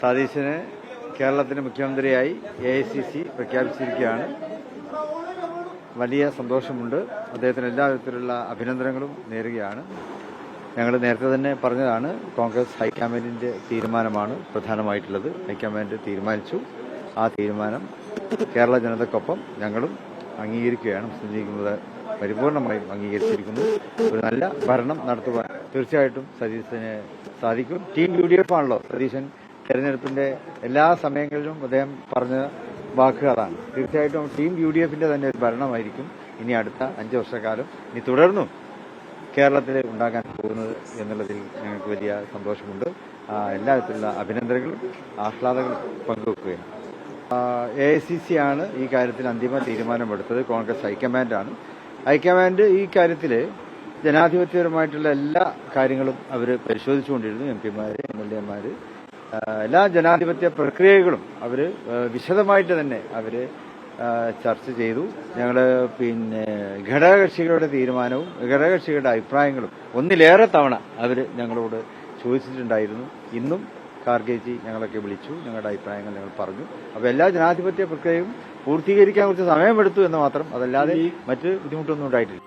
സതീശനെ കേരളത്തിന്റെ മുഖ്യമന്ത്രിയായി AICC പ്രഖ്യാപിച്ചിരിക്കുകയാണ്. വലിയ സന്തോഷമുണ്ട്. അദ്ദേഹത്തിന് എല്ലാ വിധത്തിലുള്ള അഭിനന്ദനങ്ങളും നേരുകയാണ്. ഞങ്ങൾ നേരത്തെ തന്നെ പറഞ്ഞതാണ്, കോൺഗ്രസ് ഹൈക്കമാൻഡിന്റെ തീരുമാനമാണ് പ്രധാനമായിട്ടുള്ളത്. ഹൈക്കമാൻഡ് തീരുമാനിച്ചു. ആ തീരുമാനം കേരള ജനതയ്ക്കൊപ്പം ഞങ്ങളും അംഗീകരിക്കുകയാണ്. മുസ്ലിം ലീഗ് പരിപൂർണമായും അംഗീകരിച്ചിരിക്കുന്നു. ഒരു നല്ല ഭരണം നടത്തുവാൻ തീർച്ചയായിട്ടും സതീശന് സാധിക്കും. ടീം UDF ആണല്ലോ സതീശൻ തെരഞ്ഞെടുപ്പിന്റെ എല്ലാ സമയങ്ങളിലും അദ്ദേഹം പറഞ്ഞ വാക്കുകളാണ്. തീർച്ചയായിട്ടും ടീം UDFന്റെ തന്നെ ഒരു ഭരണമായിരിക്കും ഇനി അടുത്ത 5 വർഷക്കാലം ഇനി തുടർന്നും കേരളത്തിൽ ഉണ്ടാകാൻ പോകുന്നത് എന്നുള്ളതിൽ ഞങ്ങൾക്ക് വലിയ സന്തോഷമുണ്ട്. എല്ലാ വിധത്തിലുള്ള അഭിനന്ദനങ്ങളും ആഹ്ലാദങ്ങളും പങ്കുവെക്കുകയാണ്. AICC ആണ് ഈ കാര്യത്തിൽ അന്തിമ തീരുമാനമെടുത്തത്. കോൺഗ്രസ് ഹൈക്കമാൻഡാണ്. ഹൈക്കമാൻഡ് ഈ കാര്യത്തിൽ ജനാധിപത്യപരമായിട്ടുള്ള എല്ലാ കാര്യങ്ങളും അവർ പരിശോധിച്ചുകൊണ്ടിരുന്നു. MP-മാര്, MLA-മാര്, എല്ലാ ജനാധിപത്യ പ്രക്രിയകളും അവർ വിശദമായിട്ട് തന്നെ അവർ ചർച്ച ചെയ്തു. ഞങ്ങൾ ഘടകകക്ഷികളുടെ തീരുമാനവും ഘടകകക്ഷികളുടെ അഭിപ്രായങ്ങളും ഒന്നിലേറെ തവണ അവർ ഞങ്ങളോട് ചോദിച്ചിട്ടുണ്ടായിരുന്നു. ഇന്നും ഖാർഗെജി ഞങ്ങളൊക്കെ വിളിച്ചു, ഞങ്ങളുടെ അഭിപ്രായങ്ങൾ ഞങ്ങൾ പറഞ്ഞു. അപ്പോൾ എല്ലാ ജനാധിപത്യ പ്രക്രിയയും പൂർത്തീകരിക്കാൻ കുറച്ച് സമയമെടുത്തു എന്ന് മാത്രം, അതല്ലാതെ മറ്റ് ബുദ്ധിമുട്ടൊന്നും ഉണ്ടായിട്ടില്ല.